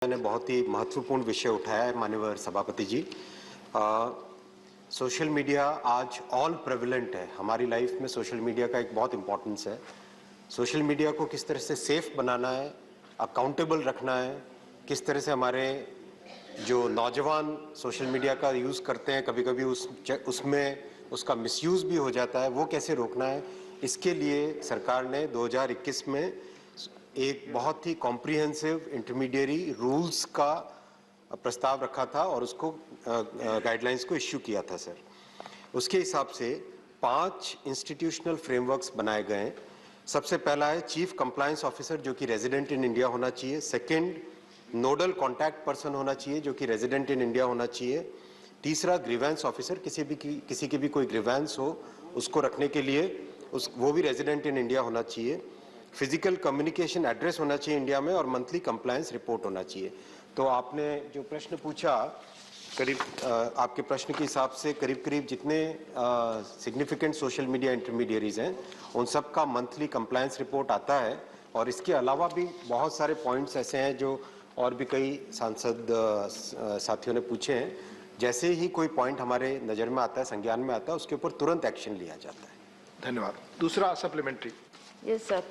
मैंने बहुत ही महत्वपूर्ण विषय उठाया है माननीय सभापति जी। सोशल मीडिया आज ऑल प्रेवलेंट है हमारी लाइफ में। सोशल मीडिया का एक बहुत इंपॉर्टेंस है। सोशल मीडिया को किस तरह से सेफ बनाना है, अकाउंटेबल रखना है, किस तरह से हमारे जो नौजवान सोशल मीडिया का यूज़ करते हैं, कभी कभी उसमें उसका मिसयूज़ भी हो जाता है, वो कैसे रोकना है। इसके लिए सरकार ने 2021 में एक बहुत ही कॉम्प्रिहेंसिव इंटरमीडिएरी रूल्स का प्रस्ताव रखा था और उसको गाइडलाइंस को इश्यू किया था सर। उसके हिसाब से 5 इंस्टीट्यूशनल फ्रेमवर्क्स बनाए गए हैं। सबसे पहला है चीफ कंप्लायंस ऑफिसर जो कि रेजिडेंट इन इंडिया होना चाहिए। सेकंड, नोडल कॉन्टैक्ट पर्सन होना चाहिए जो कि रेजिडेंट इन इंडिया होना चाहिए। तीसरा, ग्रीवेंस ऑफिसर, किसी की भी कोई ग्रीवेंस हो उसको रखने के लिए वो भी रेजिडेंट इन इंडिया होना चाहिए। फिजिकल कम्युनिकेशन एड्रेस होना चाहिए इंडिया में और मंथली कंप्लायंस रिपोर्ट होना चाहिए। तो आपने जो प्रश्न पूछा, करीब आपके प्रश्न के हिसाब से करीब जितने सिग्निफिकेंट सोशल मीडिया इंटरमीडियरीज हैं उन सब का मंथली कंप्लायंस रिपोर्ट आता है। और इसके अलावा भी बहुत सारे पॉइंट्स ऐसे हैं जो और भी कई सांसद साथियों ने पूछे हैं। जैसे ही कोई पॉइंट हमारे नज़र में आता है, संज्ञान में आता है, उसके ऊपर तुरंत एक्शन लिया जाता है। धन्यवाद। दूसरा सप्लीमेंट्री। यस सर,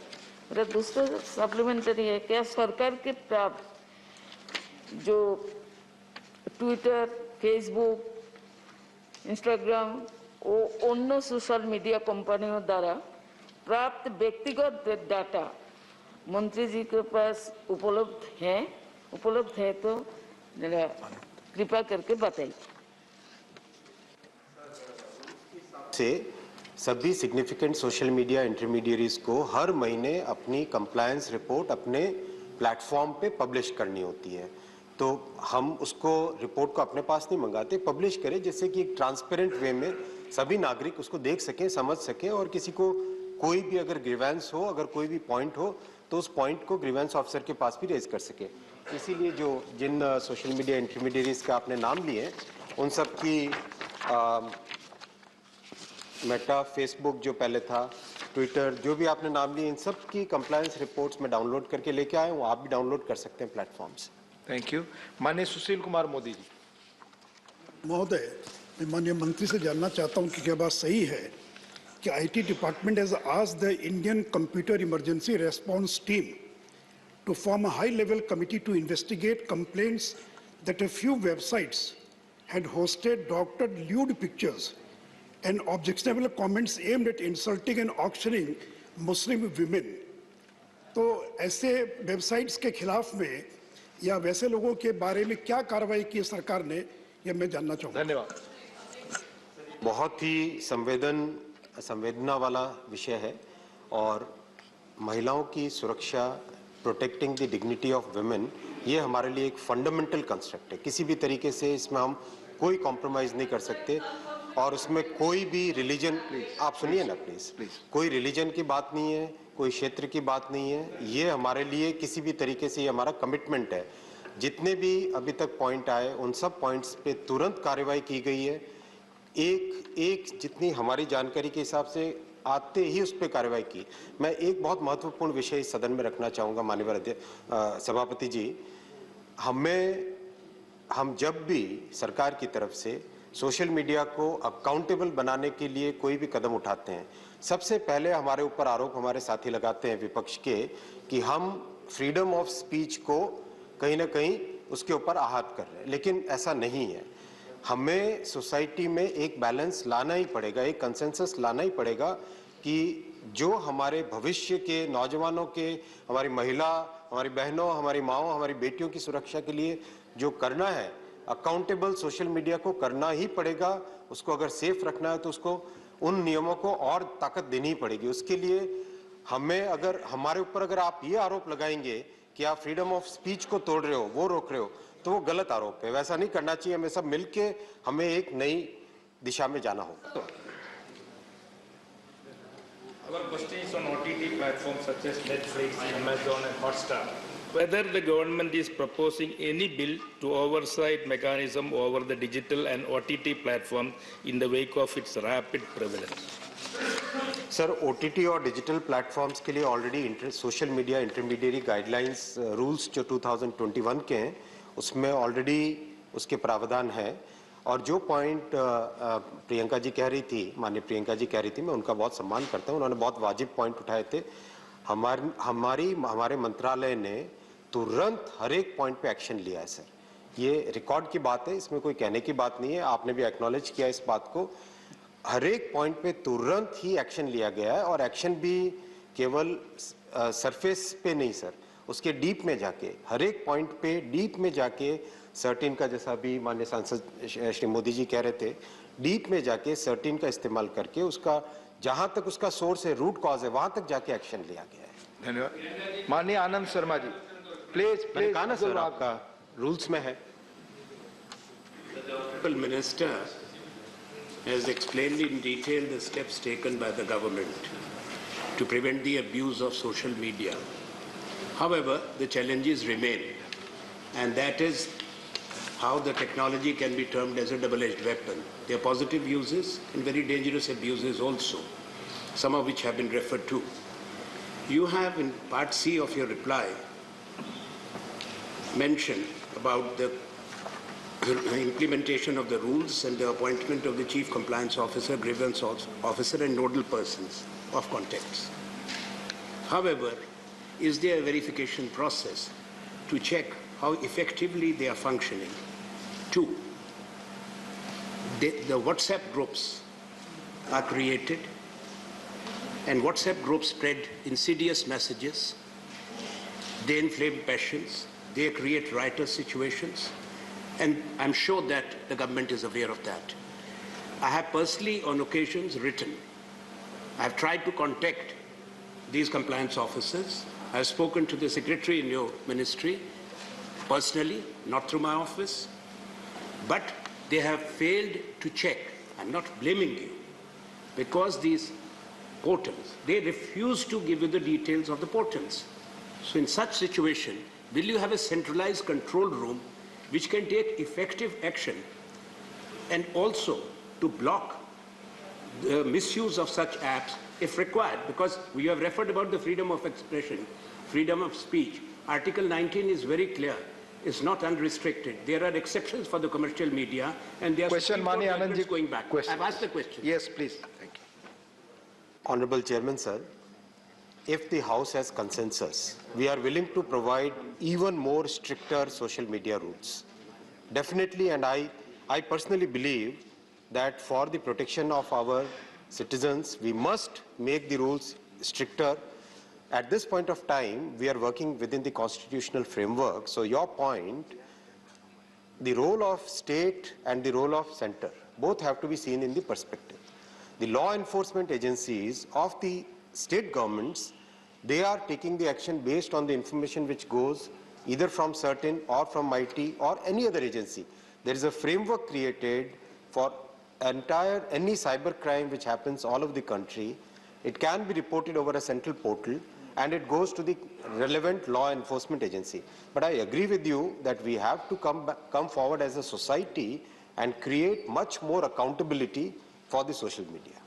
मेरा दूसरा सप्लीमेंट्री है, क्या सरकार के जो ट्विटर, फेसबुक, इंस्टाग्राम और अन्य सोशल मीडिया कंपनियों द्वारा प्राप्त व्यक्तिगत डाटा मंत्री जी के पास उपलब्ध है तो कृपया करके बताइए। से सभी सिग्निफिकेंट सोशल मीडिया इंटरमीडियरीज को हर महीने अपनी कंप्लायंस रिपोर्ट अपने प्लेटफॉर्म पे पब्लिश करनी होती है। तो हम उसको रिपोर्ट को अपने पास नहीं मंगाते, पब्लिश करें जिससे कि एक ट्रांसपेरेंट वे में सभी नागरिक उसको देख सकें, समझ सकें और किसी को कोई भी अगर ग्रीवेंस हो, अगर कोई भी पॉइंट हो तो उस पॉइंट को ग्रीवेंस ऑफिसर के पास भी रेज कर सके। इसीलिए जिन सोशल मीडिया इंटरमीडियरीज का आपने नाम लिए उन सब की मेटा, फेसबुक जो पहले था, ट्विटर, जो भी आपने नाम लिए, इन सब की कंप्लायंस रिपोर्ट्स में डाउनलोड करके लेके आए हूँ। आप भी डाउनलोड कर सकते हैं प्लेटफॉर्म से। Thank you. माननीय सुशील कुमार मोदी जी। महोदय, मैं माननीय मंत्री से जानना चाहता हूं कि क्या बात सही है कि IT department has asked the Indian computer emergency response team to form a high level committee to investigate complaints that a few websites had hosted doctored lewd pictures and objectionable comments aimed at insulting and auctioning Muslim women। तो ऐसे websites के खिलाफ में या वैसे लोगों के बारे में क्या कार्रवाई की सरकार ने, यह मैं जानना चाहूँगा। धन्यवाद। बहुत ही संवेदना वाला विषय है और महिलाओं की सुरक्षा, protecting the dignity of women, ये हमारे लिए एक फंडामेंटल कंसेप्ट है। किसी भी तरीके से इसमें हम कोई कॉम्प्रोमाइज़ नहीं कर सकते और उसमें कोई भी रिलीजन, आप सुनिए ना प्लीज, कोई रिलीजन की बात नहीं है, कोई क्षेत्र की बात नहीं है। ये हमारे लिए किसी भी तरीके से ये हमारा कमिटमेंट है। जितने भी अभी तक पॉइंट आए उन सब पॉइंट्स पे तुरंत कार्रवाई की गई है। एक जितनी हमारी जानकारी के हिसाब से आते ही उस पर कार्रवाई की। मैं एक बहुत महत्वपूर्ण विषय इस सदन में रखना चाहूँगा माननीय सभापति जी। हम जब भी सरकार की तरफ से सोशल मीडिया को अकाउंटेबल बनाने के लिए कोई भी कदम उठाते हैं, सबसे पहले हमारे ऊपर आरोप हमारे साथी लगाते हैं विपक्ष के कि हम फ्रीडम ऑफ स्पीच को कहीं ना कहीं उसके ऊपर आहत कर रहे हैं, लेकिन ऐसा नहीं है। हमें सोसाइटी में एक बैलेंस लाना ही पड़ेगा, एक कंसेंसस लाना ही पड़ेगा कि जो हमारे भविष्य के नौजवानों के, हमारी महिला, हमारी बहनों, हमारी माँओं, हमारी बेटियों की सुरक्षा के लिए जो करना है, अकाउंटेबल सोशल मीडिया को करना ही पड़ेगा। उसको अगर सेफ रखना है तो उसको उन नियमों को और ताकत देनी ही पड़ेगी। उसके लिए हमें अगर हमारे ऊपर अगर आप ये आरोप लगाएंगे कि आप फ्रीडम ऑफ स्पीच को तोड़ रहे हो, वो रोक रहे हो, तो वो गलत आरोप है। वैसा नहीं करना चाहिए। हमें सब मिलके हमें एक नई दिशा में जाना होगा। Our question is on OTT platforms such as Netflix, Amazon and Hotstar. Whether the government is proposing any bill to oversight mechanism over the digital and OTT platform in the wake of its rapid prevalence. Sir OTT और digital platforms के लिए already social media intermediary guidelines rules जो 2021 के हैं उसमें already उसके प्रावधान है। और जो पॉइंट प्रियंका जी कह रही थी, माननीय प्रियंका जी कह रही थी, मैं उनका बहुत सम्मान करता हूं, उन्होंने बहुत वाजिब पॉइंट उठाए थे। हमारे मंत्रालय ने तुरंत हर एक पॉइंट पे एक्शन लिया है सर। ये रिकॉर्ड की बात है, इसमें कोई कहने की बात नहीं है, आपने भी एक्नॉलेज किया इस बात को। हर एक पॉइंट पे तुरंत ही एक्शन लिया गया है और एक्शन भी केवल सरफेस पे नहीं सर, उसके डीप में जाके, हर एक पॉइंट पे डीप में जाके सर्टिन का, जैसा भी माननीय सांसद श्री मोदी जी कह रहे थे, डीप में जाके सर्टिन का इस्तेमाल करके उसका जहां तक उसका सोर्स है, रूट कॉज है, वहां तक जाके एक्शन लिया गया है। धन्यवाद। माननीय आनंद शर्मा जी, प्लीज मैंने कहा ना सर, आपका रूल्स में है। The Minister has explained in detail the steps taken by the government to prevent the abuse of social media. However, the challenges remain, and that is how the technology can be termed as a double-edged weapon. There are positive uses and very dangerous abuses also, some of which have been referred to. You have in Part C of your reply mentioned about the implementation of the rules and the appointment of the Chief Compliance Officer, Grievance Officer and nodal persons of contacts. However, is there a verification process to check how effectively they are functioning? Two, the WhatsApp groups are created and WhatsApp groups spread insidious messages. They inflame passions. They create riotous situations. And I'm sure that the government is aware of that. I have personally on occasions written. I've tried to contact these compliance officers. I've spoken to the secretary in your ministry personally, not through my office, but they have failed to check. I'm not blaming you, because these portals, they refuse to give you the details of the portals. So in such situation, will you have a centralized control room which can take effective action and also to block the misuse of such apps if required? Because we have referred about the freedom of expression, freedom of speech. Article 19 is very clear. It's not unrestricted. There are exceptions for the commercial media, and there are Question, Mani Anand ji. going back. Question. I've asked the question. Yes, please. Thank you. Honorable Chairman, sir, if the House has consensus, we are willing to provide even more stricter social media rules. Definitely, and I personally believe that for the protection of our citizens, we must make the rules stricter. At this point of time, we are working within the constitutional framework. So your point, the role of state and the role of center, both have to be seen in the perspective. The law enforcement agencies of the state governments, they are taking the action based on the information which goes either from CERT-In or from MeitY or any other agency. There is a framework created for any cyber crime which happens all over the country. It can be reported over a central portal, and it goes to the relevant law enforcement agency. But I agree with you that we have to come forward as a society and create much more accountability for the social media.